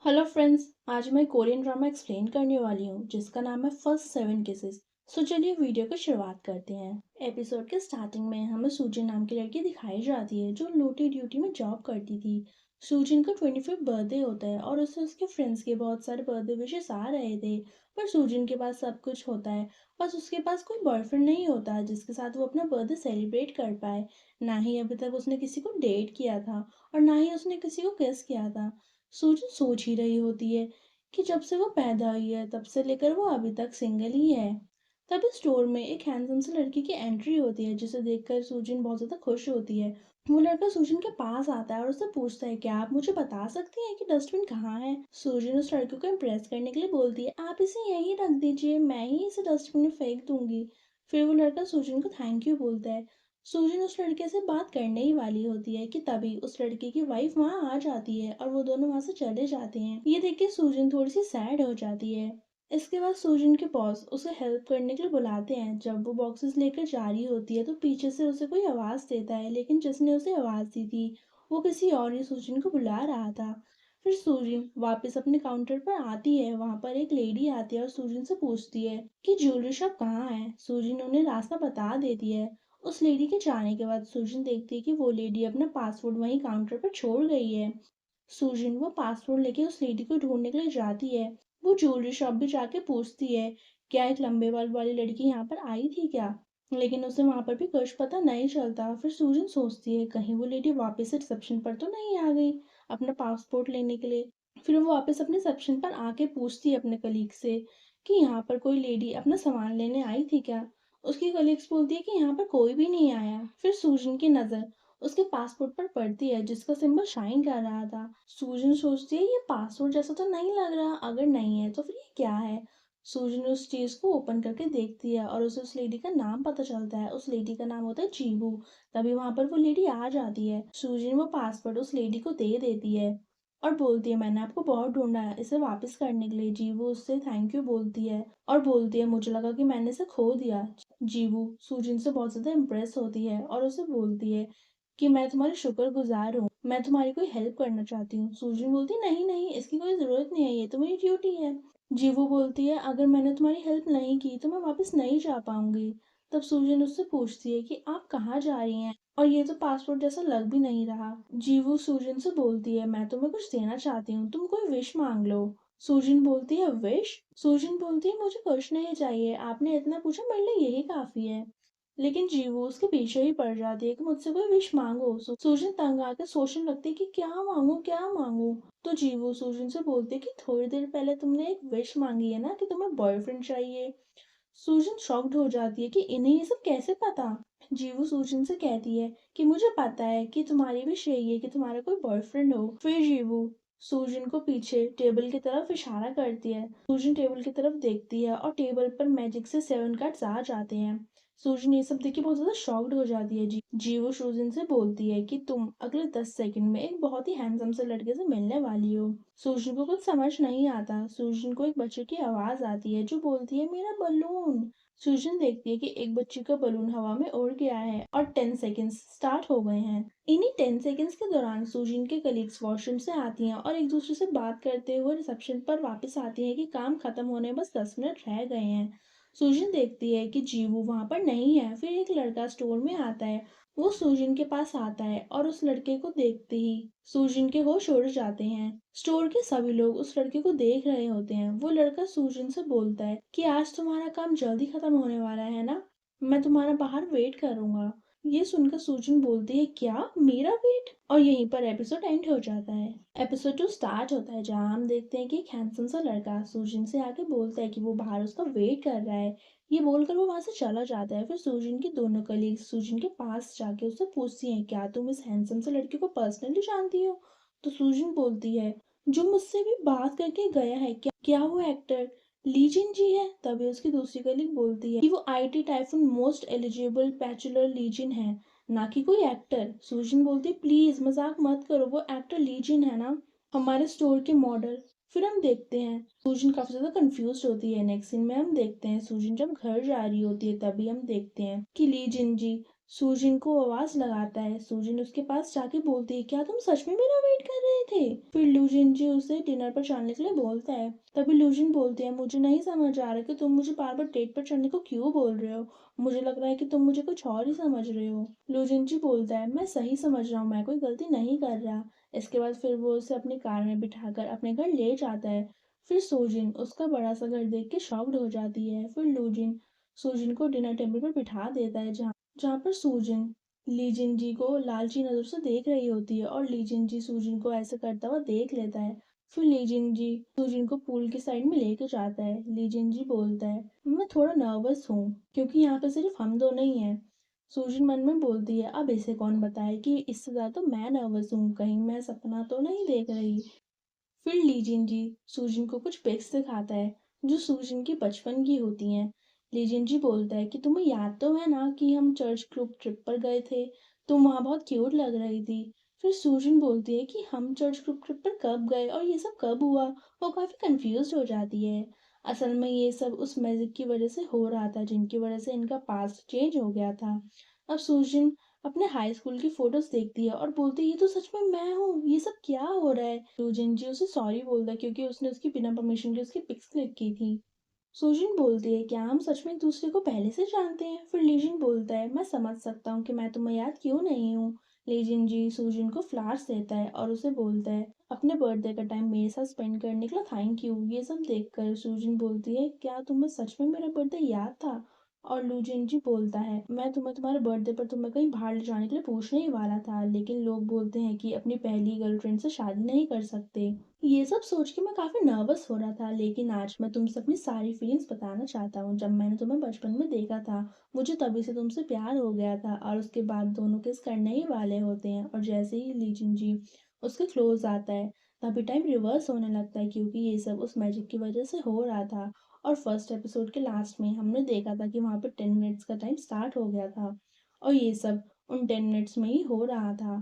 Hello friends, आज मैं Korean drama explain करने वाली हूँ जिसका नाम है फर्स्ट सेवन किसेस। सो चलिए वीडियो की शुरुआत करते हैं। एपिसोड के स्टार्टिंग में हमें सूजिन नाम की लड़की दिखाई जाती है जो लोटी ड्यूटी में जॉब करती थी। सूजिन का 25th बर्थडे होता है और उसे उसके फ्रेंड्स के बहुत सारे बर्थडे विशेस आ रहे थे। पर सूजिन के पास सब कुछ होता है, बस उसके पास कोई बॉयफ्रेंड नहीं होता जिसके साथ वो अपना बर्थडे सेलिब्रेट कर पाए। ना ही अभी तक उसने किसी को डेट किया था और ना ही उसने किसी को किस किया था। सूजन सोच ही रही होती है कि जब से वो पैदा हुई है तब से लेकर वो अभी तक सिंगल ही है। तभी स्टोर में एक हैंडसम सी लड़की की एंट्री होती है जिसे देखकर सूजन बहुत ज्यादा खुश होती है। वो लड़का सूजन के पास आता है और उससे पूछता है, क्या आप मुझे बता सकती हैं कि डस्टबिन कहाँ है। सूजन उस लड़के को इम्प्रेस करने के लिए बोलती है, आप इसे यहीं रख दीजिए, मैं ही इसे डस्टबिन में फेंक दूंगी। फिर वो लड़का सूजन को थैंक यू बोलता है। सूजन उस लड़के से बात करने ही वाली होती है कि तभी उस लड़के की वाइफ वहां आ जाती है और वो दोनों वहां से चले जाते हैं। ये देख के सूजन थोड़ी सी सैड हो जाती है। इसके बाद सूजन के बॉस उसे हेल्प करने के लिए बुलाते हैं। जब वो बॉक्सेस लेकर जा रही होती है तो पीछे से उसे कोई आवाज देता है, लेकिन जिसने उसे आवाज दी थी वो किसी और ही सूजन को बुला रहा था। फिर सूजन वापस अपने काउंटर पर आती है। वहां पर एक लेडी आती है और सूजन से पूछती है कि ज्वेलरी शॉप कहाँ है। सूजन उन्हें रास्ता बता देती है। उस लेडी के जाने के बाद सूजन देखती है कि वो लेडी अपना पासपोर्ट वहीं काउंटर पर छोड़ गई है। सूजन वो पासपोर्ट लेके उस लेडी को ढूंढने के लिए जाती है। वो ज्वेलरी शॉप भी जाके पूछती है, क्या एक लंबे बाल वाली लड़की यहाँ पर आई थी क्या। लेकिन उसे वहां पर भी कुछ पता नहीं चलता। फिर सूजन सोचती है कहीं वो लेडी वापस से रिसेप्शन पर तो नहीं आ गई अपना पासपोर्ट लेने के लिए। फिर वो वापस अपने रिसेप्शन पर आके पूछती है अपने कलीग से कि यहाँ पर कोई लेडी अपना सामान लेने आई थी क्या। उसकी कलीग्स बोलती है कि यहाँ पर कोई भी नहीं आया। फिर सूजन की नजर उसके पासपोर्ट पर पड़ती है जिसका सिंबल शाइन कर रहा था। सूजन सोचती है ये पासपोर्ट जैसा तो नहीं लग रहा, अगर नहीं है तो फिर ये क्या है। सूजन उस चीज को ओपन करके देखती है और उसे उस लेडी का नाम पता चलता है। उस लेडी का नाम होता है जीवू। तभी वहां पर वो लेडी आ जाती है। सूजन वो पासपोर्ट उस लेडी को दे देती है और बोलती है, मैंने आपको बहुत ढूंढा है इसे वापस करने के लिए। जीवू उससे थैंक यू बोलती है और बोलती है, मुझे लगा कि मैंने इसे खो दिया। जीवू सूजन से बहुत ज्यादा इम्प्रेस होती है और उसे बोलती है कि मैं तुम्हारी शुक्रगुजार हूँ, मैं तुम्हारी कोई हेल्प करना चाहती हूँ। सूजन बोलती है, नहीं नहीं, इसकी कोई जरूरत नहीं है, ये तो मेरी ड्यूटी है। जीवू बोलती है, अगर मैंने तुम्हारी हेल्प नहीं की तो मैं वापस नहीं जा पाऊंगी। तब सूजन उससे पूछती है कि आप कहाँ जा रही हैं, और ये तो पासपोर्ट जैसा लग भी नहीं रहा। जीवू सूजन से बोलती है, मैं तुम्हें कुछ देना चाहती हूँ, तुम कोई विश मांग लो। सूजन बोलती है, विश। सूजन बोलती है, मुझे कुछ नहीं चाहिए, आपने इतना पूछा, मेरे लिए यही काफी है। लेकिन जीवो उसके पीछे ही पड़ जाती है कि मुझसे कोई विश मांगो। सूजन तंग आकर सोचने लगती है कि क्या मांगू क्या मांगू। तो जीवो सूजन से बोलती है कि थोड़ी देर पहले तुमने एक विश मांगी है ना कि तुम्हें बॉयफ्रेंड चाहिए। सूजन शॉक्ड हो जाती है कि इन्हें ये सब कैसे पता। जीवू सूजन से कहती है कि मुझे पता है कि तुम्हारी विश यही है कि तुम्हारा कोई बॉयफ्रेंड हो। फिर जीवू सूजन को पीछे टेबल की तरफ इशारा करती है। सूजन टेबल की तरफ देखती है और टेबल पर मैजिक से 7 कार्ड्स आ जाते हैं। सूजन ये सब देख के बहुत ज्यादा शॉक्ड हो जाती है। जीवो सूजन से बोलती है कि तुम अगले 10 सेकंड में एक बहुत ही हैंडसम से लड़के से मिलने वाली हो। सूजन को कुछ समझ नहीं आता। सूजन को एक बच्चे की आवाज आती है जो बोलती है, मेरा बलून। सूजन देखती है कि एक बच्चे का बलून हवा में उड़ गया है और 10 सेकेंड्स स्टार्ट हो गए हैं। इन्हीं 10 सेकेंड्स के दौरान सूजन के कलीग्स वॉशरूम से आती हैं और एक दूसरे से बात करते हुए रिसेप्शन पर वापस आती है कि काम खत्म होने बस 10 मिनट रह गए हैं। सूजन देखती है कि जीवू वहां पर नहीं है। फिर एक लड़का स्टोर में आता है। वो सूजन के पास आता है और उस लड़के को देखते ही सूजन के होश उड़ जाते हैं। स्टोर के सभी लोग उस लड़के को देख रहे होते हैं। वो लड़का सूजन से बोलता है कि आज तुम्हारा काम जल्दी खत्म होने वाला है ना, मैं तुम्हारा बाहर वेट करूंगा। ये सुनकर सूजन बोलती है, क्या मेरा वेट, और यहीं पर एपिसोड एंड हो जाता है। एपिसोड 2 स्टार्ट होता है जहाँ हम देखते हैं कि एक हैंडसम सा लड़का सूजन से आके बोलता है कि वो बाहर उसका वेट कर रहा है। ये बोलकर वो वहां से चला जाता है। फिर सूजन की दोनों कलीग्स सूजन के पास जाके उससे पूछती हैं, क्या तुम इस हैंडसम से लड़के को पर्सनली जानती हो। तो सूजन बोलती है, जो मुझसे भी बात करके गया है, क्या वो एक्टर लीजिन जी है। तभी उसकी दूसरी कलीग बोलती है कि वो IT tycoon most eligible bachelor लीजिन है, ना कि कोई एक्टर। सूजन बोलती है, प्लीज मजाक मत करो, वो एक्टर लीजिन है ना, हमारे स्टोर के मॉडल। फिर हम देखते हैं सूजन काफी ज्यादा कंफ्यूज होती है। नेक्स्ट सीन में हम देखते हैं सूजन जब घर जा रही होती है। तभी हम देखते हैं कि ली जिन जी सूजिन को आवाज लगाता है। सूजिन उसके पास जाके बोलती है, क्या तुम सच में मेरा वेट कर रहे थे? फिर लूजिन जी उसे डिनर पर चलने के लिए बोलता है। तभी लूजिन बोलती है, मुझे नहीं समझ आ रहा कि तुम मुझे बार बार डेट पर चढ़ने को क्यों बोल रहे हो। मुझे लग रहा है कि तुम मुझे कुछ और ही समझ रहे हो। लूजिन जी बोलता है, मैं सही समझ रहा हूँ, मैं कोई गलती नहीं कर रहा। इसके बाद फिर वो उसे अपनी कार में बिठाकर अपने घर ले जाता है। फिर सूजिन उसका बड़ा सा घर देख के शॉक्ड हो जाती है। फिर लूजिन सूजिन को डिनर टेबल पर बिठा देता है, जहाँ पर सूजिन लीजिन जी को लालची नजर से देख रही होती है और लीजिन जी सूजिन को ऐसे करता हुआ देख लेता है। फिर लीजिन जी सूजिन को पूल की साइड में लेके जाता है। लीजिन जी बोलता है, मैं थोड़ा नर्वस हूँ क्योंकि यहाँ पे सिर्फ हम दो नहीं हैं। सूजिन मन में बोलती है, अब इसे कौन बताए कि इससे ज्यादा तो मैं नर्वस हूँ, कहीं मैं सपना तो नहीं देख रही। फिर लीजिन जी सूजिन को कुछ पिक्स दिखाता है जो सूजिन की बचपन की होती हैं। लीजिन जी बोलता है कि तुम्हें याद तो है ना कि हम चर्च ग्रुप ट्रिप पर गए थे, तुम वहाँ बहुत क्यूट लग रही थी। फिर सूजिन बोलती है कि हम चर्च ग्रुप ट्रिप पर कब गए और ये सब कब हुआ। वो काफी कंफ्यूज हो जाती है। असल में ये सब उस मैजिक की वजह से हो रहा था जिनकी वजह से इनका पास्ट चेंज हो गया था। अब सूजिन अपने हाई स्कूल की फोटोज देखती है और बोलती है, ये तो सच में मैं हूँ, ये सब क्या हो रहा है। सूजिन जी उसे सॉरी बोलता है क्योंकि उसने उसकी बिना परमिशन के उसकी पिक्स क्लिक की थी। सूजिन बोलती है, क्या हम सच में एक दूसरे को पहले से जानते हैं? फिर लीजिन बोलता है, मैं समझ सकता हूँ कि मैं तुम्हें याद क्यों नहीं हूँ। लीजिन जी सूजिन को फ्लावर्स देता है और उसे बोलता है, अपने बर्थडे का टाइम मेरे साथ स्पेंड करने के लिए थैंक यू। ये सब देखकर सूजिन बोलती है, क्या तुम्हें सच में मेरा बर्थडे याद था? और लूजिन जी बोलता है, मैं तुम्हें तुम्हारे बर्थडे पर तुम्हें कहीं बाहर ले जाने के लिए पूछने ही वाला था, लेकिन लोग बोलते हैं कि अपनी पहली गर्लफ्रेंड से शादी नहीं कर सकते। ये सब सोच के मैं काफी नर्वस हो रहा था, लेकिन आज मैं तुमसे अपनी सारी फीलिंग्स बताना चाहता हूँ। जब मैंने तुम्हें बचपन में देखा था, मुझे तभी से तुमसे प्यार हो गया था और उसके बाद दोनों किस करने ही वाले होते हैं। और जैसे ही लीजिन जी उसके क्लोज आता है, तभी टाइम रिवर्स होने लगता है क्योंकि ये सब उस मैजिक की वजह से हो रहा था। और फर्स्ट एपिसोड के लास्ट में हमने देखा था कि वहाँ पे 10 मिनट्स का टाइम स्टार्ट हो गया था और ये सब उन 10 मिनट्स में ही हो रहा था।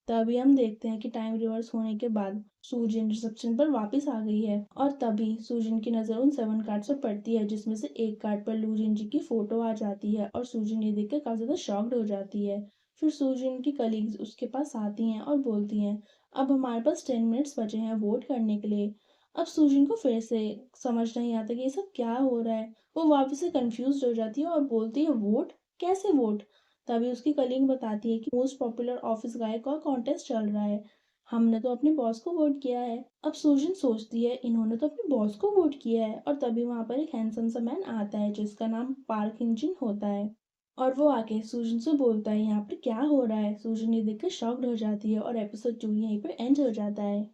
तभी हम देखते हैं कि टाइम रिवर्स होने के बाद सूजिन रिसेप्शन पर वापस आ गई है और तभी सूजिन की नज़र उन 7 कार्ड्स पर पड़ती है जिसमें से एक कार्ड पर लूजिन जी की फोटो आ जाती है और सूजिन ये देख कर काफी ज्यादा शॉक्ड हो जाती है। फिर सूजिन की कलीग्स उसके पास आती हैं और बोलती हैं, अब हमारे पास 10 मिनट्स बचे हैं वोट करने के लिए। अब सूजिन को फिर से समझ नहीं आता कि ये सब क्या हो रहा है। वो वापस से कंफ्यूज हो जाती है और बोलती है, वोट? कैसे वोट? तभी उसकी कलीग बताती है कि मोस्ट पॉपुलर ऑफिस गाय का कॉन्टेस्ट चल रहा है, हमने तो अपने बॉस को वोट किया है। अब सूजन सोचती है, इन्होंने तो अपने बॉस को वोट किया है। और तभी वहां पर एक हैंडसम सा मैन आता है जिसका नाम पार्क इंजिन होता है और वो आके सूजन से बोलता है, यहाँ पर क्या हो रहा है। सूजन ये देखकर शॉक्ड हो जाती है और एपिसोड 2 यहीं पर एंड हो जाता है।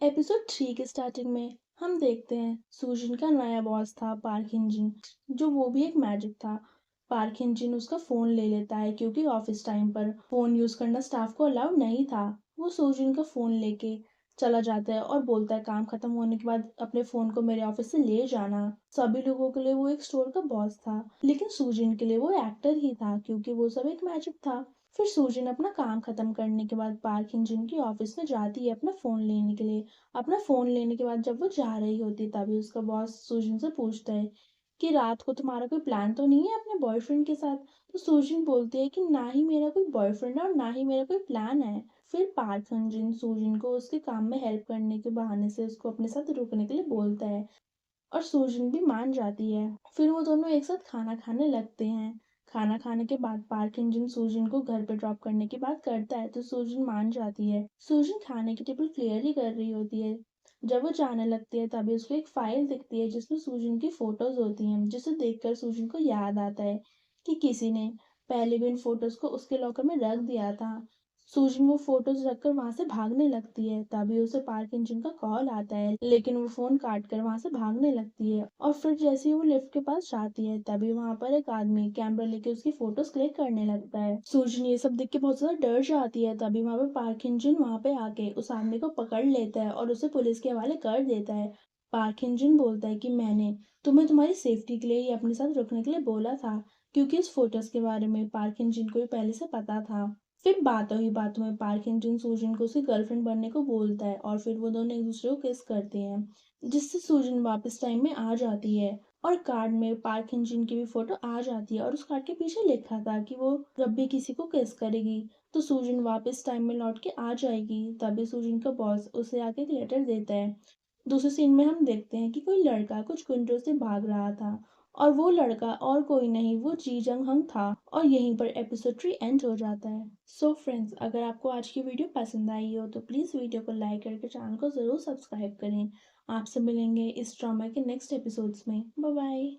एपिसोड 3 के स्टार्टिंग में हम देखते हैं सूजन का नया बॉस था पार्क इंजन, जो वो भी एक मैजिक था। पार्क इंजन उसका फोन ले लेता है क्योंकि ऑफिस टाइम पर फोन यूज करना स्टाफ को अलाउड नहीं था। वो सूजन का फोन लेके चला जाता है और बोलता है, काम खत्म होने के बाद अपने फोन को मेरे ऑफिस से ले जाना। सभी लोगों के लिए वो एक स्टोर का बॉस था, लेकिन सूजन के लिए वो एक्टर ही था क्योंकि वो सब एक मैजिक था। फिर सूजन अपना काम खत्म करने के बाद पार्क इंजन की ऑफिस में जाती है अपना फोन लेने के लिए। अपना फोन लेने के बाद जब वो जा रही होती तभी उसका बॉस सूजन से पूछता है कि रात को तुम्हारा कोई प्लान तो नहीं है अपने बॉयफ्रेंड के साथ। तो सूजन बोलती है कि ना ही मेरा कोई बॉयफ्रेंड है और ना ही मेरा कोई प्लान है। फिर पार्थ हंजिन सूजन को उसके काम में हेल्प करने के बहाने से उसको अपने साथ रुकने के लिए बोलता है और सूजन भी मान जाती है। फिर वो दोनों एक साथ खाना खाने लगते हैं। खाना खाने के बाद पार्क इंजन सूजन को घर पे ड्रॉप करने की बात करता है तो सूजन मान जाती है। सूजन खाने की टेबल क्लियर ही कर रही होती है। जब वो जाने लगती है तभी उसको एक फाइल दिखती है जिसमें सूजन की फोटोज होती हैं, जिसे देखकर सूजन को याद आता है कि किसी ने पहले भी इन फोटोज को उसके लॉकर में रख दिया था। सूजन वो फोटोज रखकर वहां से भागने लगती है, तभी उसे पार्क इंजन का कॉल आता है, लेकिन वो फोन काट कर वहां से भागने लगती है। और फिर जैसे ही वो लिफ्ट के पास जाती है तभी वहां पर एक आदमी कैमरा लेके उसकी फोटोज क्लिक करने लगता है। सूजन ये सब देख के बहुत ज्यादा डर जाती है। तभी वहां पर पार्क इंजन वहां पे आके उस आदमी को पकड़ लेता है और उसे पुलिस के हवाले कर देता है। पार्क इंजन बोलता है कि मैंने तुम्हें तुम्हारी सेफ्टी के लिए ही अपने साथ रुकने के लिए बोला था, क्योंकि इस फोटोज के बारे में पार्क इंजन को भी पहले से पता था। फिर बातों में पार्क हिंजन सूजन को उसकी गर्लफ्रेंड बनने को बोलता है और फिर वो दोनों एक दूसरे को किस करते हैं, जिससे सूजन वापस टाइम में आ जाती है। और कार्ड में पार्क हिंजन की भी फोटो आ जाती है और उस कार्ड के पीछे लिखा था कि वो जब भी किसी को किस करेगी तो सूजन वापस टाइम में लौट के आ जाएगी। तभी सूजन का बॉस उसे आके एक लेटर देता है। दूसरे सीन में हम देखते हैं कि कोई लड़का कुछ गुंडों से भाग रहा था और वो लड़का और कोई नहीं, वो जी जंग हंग था। और यहीं पर एपिसोड 3 एंड हो जाता है। सो फ्रेंड्स, अगर आपको आज की वीडियो पसंद आई हो तो प्लीज़ वीडियो को लाइक करके चैनल को ज़रूर सब्सक्राइब करें। आपसे मिलेंगे इस ड्रामा के नेक्स्ट एपिसोड्स में। Bye bye.